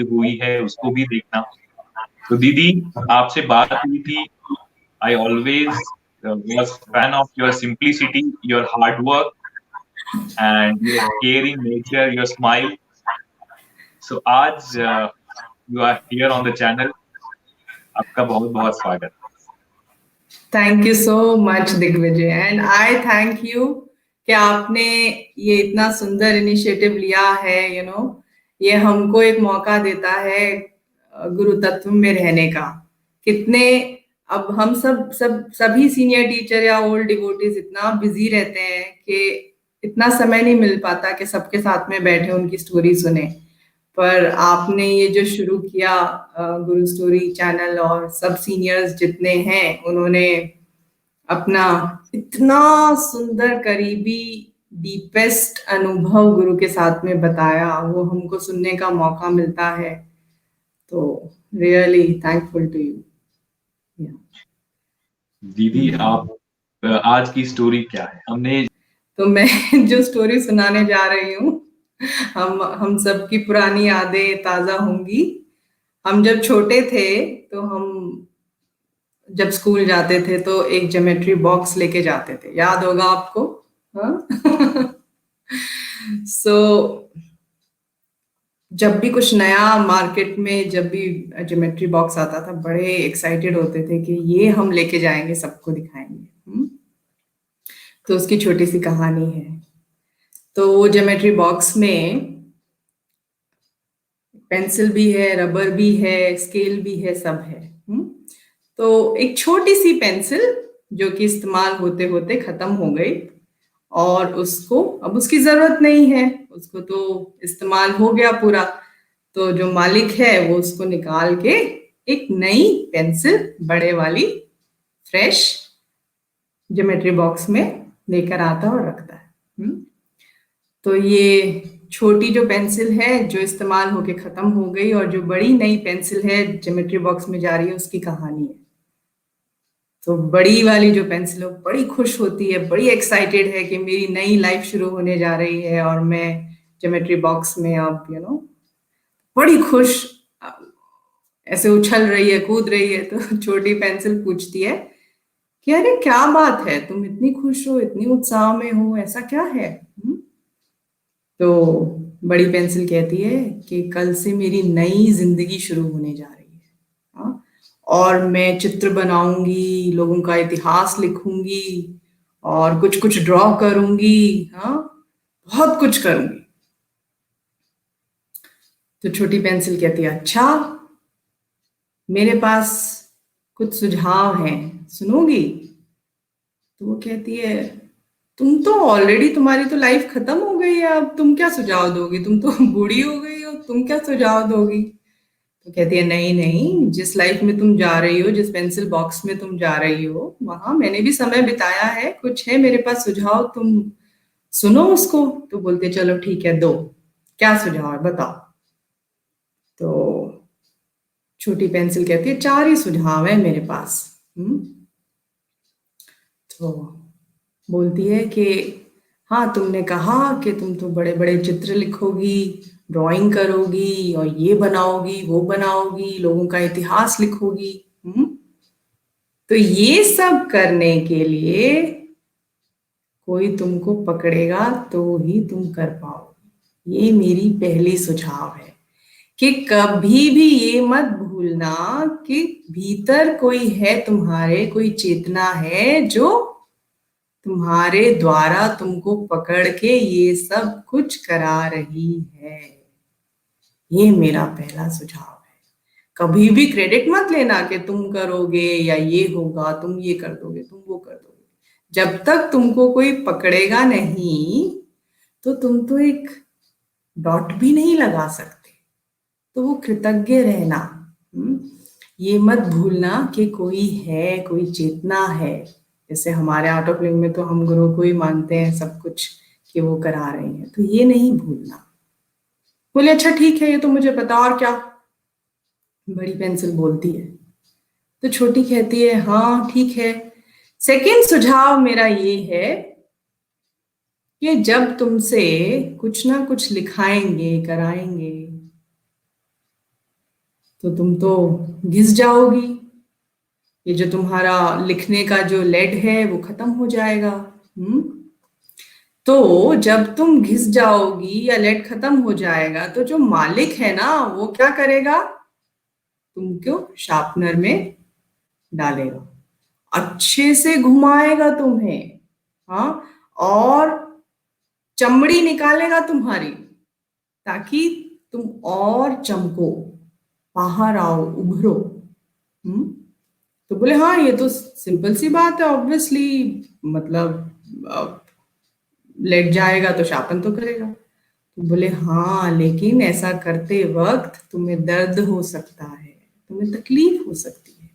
हुई है उसको भी देखना। तो दीदी, आपसे बात हुई थी। I always was fan of your simplicity, your hard work and your caring nature, your smile. So आज you are here on the channel. आपका बहुत बहुत स्वागत। Thank you so much Digvijay, and I thank you कि आपने ये इतना सुंदर इनिशिएटिव लिया है। ये हमको एक मौका देता है गुरु तत्व में रहने का। कितने अब हम सभी सीनियर टीचर या ओल्ड डिवोटीज इतना बिजी रहते हैं कि इतना समय नहीं मिल पाता कि सबके साथ में बैठे उनकी स्टोरी सुने। पर आपने ये जो शुरू किया गुरु स्टोरी चैनल, और सब सीनियर्स जितने हैं उन्होंने अपना इतना सुंदर करीबी डीपेस्ट अनुभव गुरु के साथ में बताया, वो हमको सुनने का मौका मिलता है। तो रियली थैंकफुल टू यू। दीदी, आप आज की स्टोरी क्या है? हमने तो मैं जो स्टोरी सुनाने जा रही हूँ, हम सबकी पुरानी यादें ताजा होंगी। हम जब छोटे थे तो हम जब स्कूल जाते थे तो एक ज्योमेट्री बॉक्स लेके जाते थे, याद होगा आपको? हाँ। सो जब भी कुछ नया मार्केट में, जब भी ज्योमेट्री बॉक्स आता था, बड़े एक्साइटेड होते थे कि ये हम लेके जाएंगे, सबको दिखाएंगे। तो उसकी छोटी सी कहानी है। तो वो ज्योमेट्री बॉक्स में पेंसिल भी है, रबर भी है, स्केल भी है, सब है। तो एक छोटी सी पेंसिल जो कि इस्तेमाल होते होते खत्म हो गई, और उसको अब उसकी जरूरत नहीं है, उसको तो इस्तेमाल हो गया पूरा। तो जो मालिक है वो उसको निकाल के एक नई पेंसिल, बड़े वाली, फ्रेश ज्योमेट्री बॉक्स में लेकर आता और रखता है। तो ये छोटी जो पेंसिल है जो इस्तेमाल होके खत्म हो गई, और जो बड़ी नई पेंसिल है ज्योमेट्री बॉक्स में जा रही है, उसकी कहानी है। तो बड़ी वाली जो पेंसिल है बड़ी खुश होती है, बड़ी एक्साइटेड है कि मेरी नई लाइफ शुरू होने जा रही है, और मैं ज्योमेट्री बॉक्स में अब बड़ी खुश ऐसे उछल रही है, कूद रही है। तो छोटी पेंसिल पूछती है कि अरे क्या बात है, तुम इतनी खुश हो, इतनी उत्साह में हो, ऐसा क्या है? तो बड़ी पेंसिल कहती है कि कल से मेरी नई जिंदगी शुरू होने जा रही है। हाँ? और मैं चित्र बनाऊंगी, लोगों का इतिहास लिखूंगी, और कुछ कुछ ड्रॉ करूंगी। हाँ, बहुत कुछ करूंगी। तो छोटी पेंसिल कहती है अच्छा, मेरे पास कुछ सुझाव हैं, सुनोगी? तो वो कहती है तुम तो ऑलरेडी, तुम्हारी तो लाइफ खत्म हो गई है, अब तुम क्या सुझाव दोगी? तुम तो बूढ़ी हो गई हो, तुम क्या सुझाव दोगी? तो कहती है नहीं नहीं, जिस लाइफ में तुम जा रही हो, जिस पेंसिल बॉक्स में तुम जा रही हो, वहां मैंने भी समय बिताया है, कुछ है मेरे पास सुझाव, तुम सुनो उसको। तो बोलते चलो ठीक है, दो, क्या सुझाव है बताओ? तो छोटी पेंसिल कहती है चार ही सुझाव है मेरे पास। तो बोलती है कि हाँ, तुमने कहा कि तुम तो बड़े बड़े चित्र लिखोगी, ड्राइंग करोगी, और ये बनाओगी, वो बनाओगी, लोगों का इतिहास लिखोगी। तो ये सब करने के लिए कोई तुमको पकड़ेगा तो ही तुम कर पाओगे। ये मेरी पहली सुझाव है कि कभी भी ये मत भूलना कि भीतर कोई है तुम्हारे, कोई चेतना है जो तुम्हारे द्वारा तुमको पकड़ के ये सब कुछ करा रही है। ये मेरा पहला सुझाव है। कभी भी क्रेडिट मत लेना कि तुम करोगे या ये होगा, तुम ये कर दोगे, तुम वो कर दोगे। जब तक तुमको कोई पकड़ेगा नहीं, तो तुम तो एक डॉट भी नहीं लगा सकते। तो वो कृतज्ञ रहना। ये मत भूलना कि कोई है, कोई चेतना है। जैसे हमारे आर्ट ऑफ लिविंग में तो हम गुरु को ही मानते हैं सब कुछ, कि वो करा रहे हैं, तो ये नहीं भूलना। बोले अच्छा ठीक है, ये तो मुझे पता, और क्या? बड़ी पेंसिल बोलती है। तो छोटी कहती है हाँ ठीक है, सेकंड सुझाव मेरा ये है कि जब तुमसे कुछ ना कुछ लिखाएंगे, कराएंगे, तो तुम तो घिस जाओगी, ये जो तुम्हारा लिखने का जो लेड है वो खत्म हो जाएगा। तो जब तुम घिस जाओगी या लेड खत्म हो जाएगा तो जो मालिक है ना वो क्या करेगा, तुमको शार्पनर में डालेगा, अच्छे से घुमाएगा तुम्हें, हाँ, और चमड़ी निकालेगा तुम्हारी, ताकि तुम और चमको, बाहर आओ, उभरो। हम्म तो बोले हाँ ये तो सिंपल सी बात है, ऑब्वियसली, मतलब लेट जाएगा तो शापन तो करेगा। तो बोले हाँ लेकिन ऐसा करते वक्त तुम्हें दर्द हो सकता है, तुम्हें तकलीफ हो सकती है।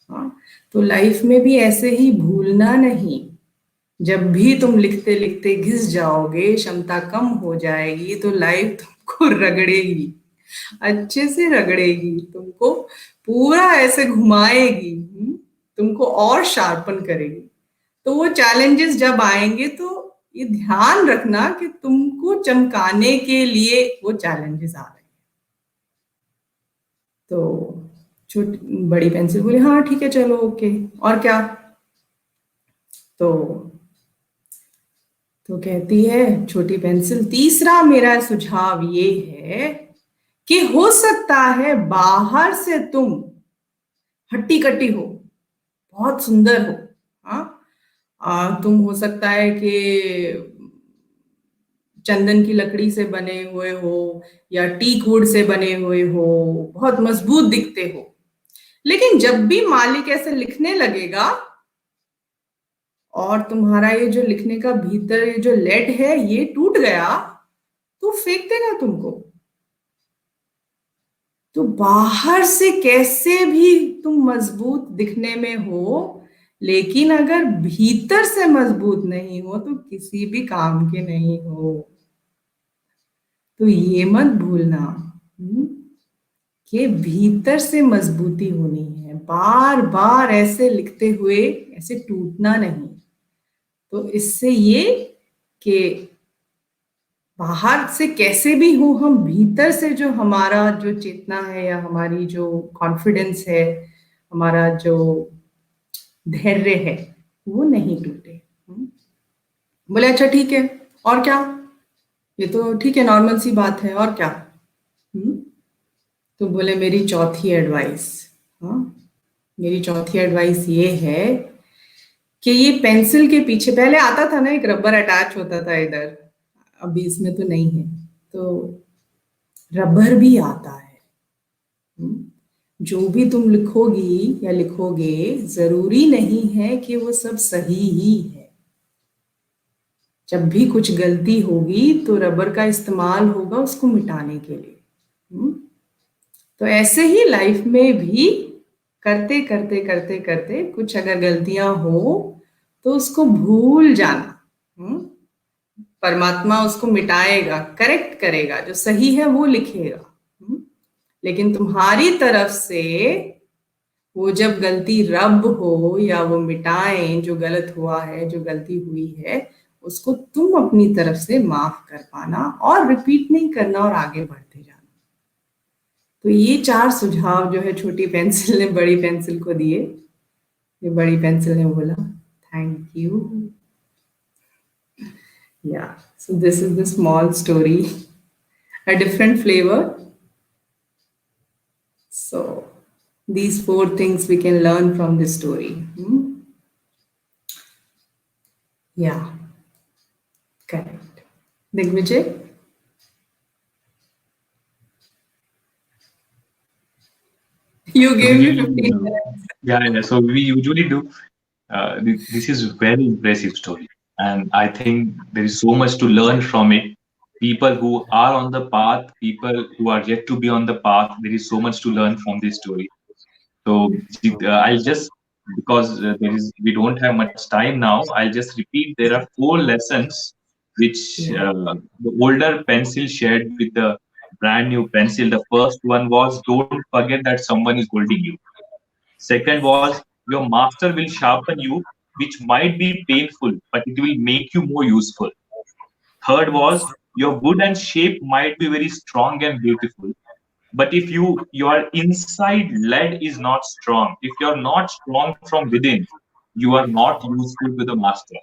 हाँ, तो लाइफ में भी ऐसे ही भूलना नहीं, जब भी तुम लिखते लिखते घिस जाओगे, क्षमता कम हो जाएगी, तो लाइफ तुमको रगड़ेगी, अच्छे से रगड़ेगी, तुमको पूरा ऐसे घुमाएगी, तुमको और शार्पन करेगी। तो वो चैलेंजेस जब आएंगे तो ये ध्यान रखना कि तुमको चमकाने के लिए वो चैलेंजेस आ रहे हैं। तो छोटी बड़ी पेंसिल बोली हाँ ठीक है चलो ओके, और क्या। तो कहती है छोटी पेंसिल, तीसरा मेरा सुझाव ये है कि हो सकता है बाहर से तुम हट्टी कट्टी हो, बहुत सुंदर हो, हाँ, तुम हो सकता है कि चंदन की लकड़ी से बने हुए हो या टीक वुड से बने हुए हो, बहुत मजबूत दिखते हो, लेकिन जब भी मालिक ऐसे लिखने लगेगा और तुम्हारा ये जो लिखने का भीतर ये जो लेड है ये टूट गया, तो फेंक देगा तुमको। तो बाहर से कैसे भी तुम मजबूत दिखने में हो, लेकिन अगर भीतर से मजबूत नहीं हो तो किसी भी काम के नहीं हो। तो ये मत भूलना कि भीतर से मजबूती होनी है, बार बार ऐसे लिखते हुए ऐसे टूटना नहीं। तो इससे ये कि बाहर से कैसे भी हो, हम भीतर से जो हमारा जो चेतना है या हमारी जो कॉन्फिडेंस है, हमारा जो धैर्य है, वो नहीं टूटे। बोले अच्छा ठीक है, और क्या, ये तो ठीक है, नॉर्मल सी बात है, और क्या। तो बोले मेरी चौथी एडवाइस, हाँ, मेरी चौथी एडवाइस ये है कि ये पेंसिल के पीछे पहले आता था ना एक रबर अटैच होता था इधर, अभी इसमें तो नहीं है, तो रबर भी आता है। जो भी तुम लिखोगी या लिखोगे जरूरी नहीं है कि वो सब सही ही है। जब भी कुछ गलती होगी तो रबर का इस्तेमाल होगा उसको मिटाने के लिए। तो ऐसे ही लाइफ में भी करते करते करते करते कुछ अगर गलतियां हो तो उसको भूल जाना, परमात्मा उसको मिटाएगा, करेक्ट करेगा, जो सही है वो लिखेगा। लेकिन तुम्हारी तरफ से वो जब गलती रब हो या वो मिटाएं जो गलत हुआ है, जो गलती हुई है, उसको तुम अपनी तरफ से माफ कर पाना और रिपीट नहीं करना और आगे बढ़ते जाना। तो ये 4 सुझाव जो है छोटी पेंसिल ने बड़ी पेंसिल को दिए। ये बड़ी पेंसिल ने बोला thank you. Yeah, so this is the small story, a different flavor. So these 4 things we can learn from this story. Yeah, correct. Digvijay? You gave me 15 minutes. Yeah, so we usually do. This is a very impressive story, and I think there is so much to learn from it. People who are on the path, people who are yet to be on the path, there is so much to learn from this story. So I'll just, because we don't have much time now, I'll just repeat. There are 4 lessons which the older pencil shared with the brand new pencil. The first one was, don't forget that someone is holding you. Second was, your master will sharpen you, which might be painful, but it will make you more useful. Third was, your wood and shape might be very strong and beautiful, But if your inside lead is not strong, if you're not strong from within, you are not useful to the master.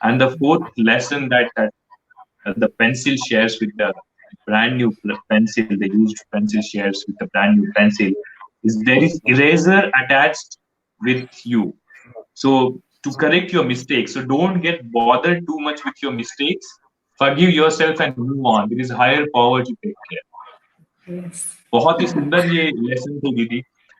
And the fourth lesson that the pencil shares with the brand new pencil, the used pencil shares with the brand new pencil, is there is eraser attached with you. So to correct your mistakes, so don't get bothered too much with your mistakes. Forgive yourself and move on. There is higher power to take care. Yes. बहुत ही सुंदर ये lesson थे दीदी.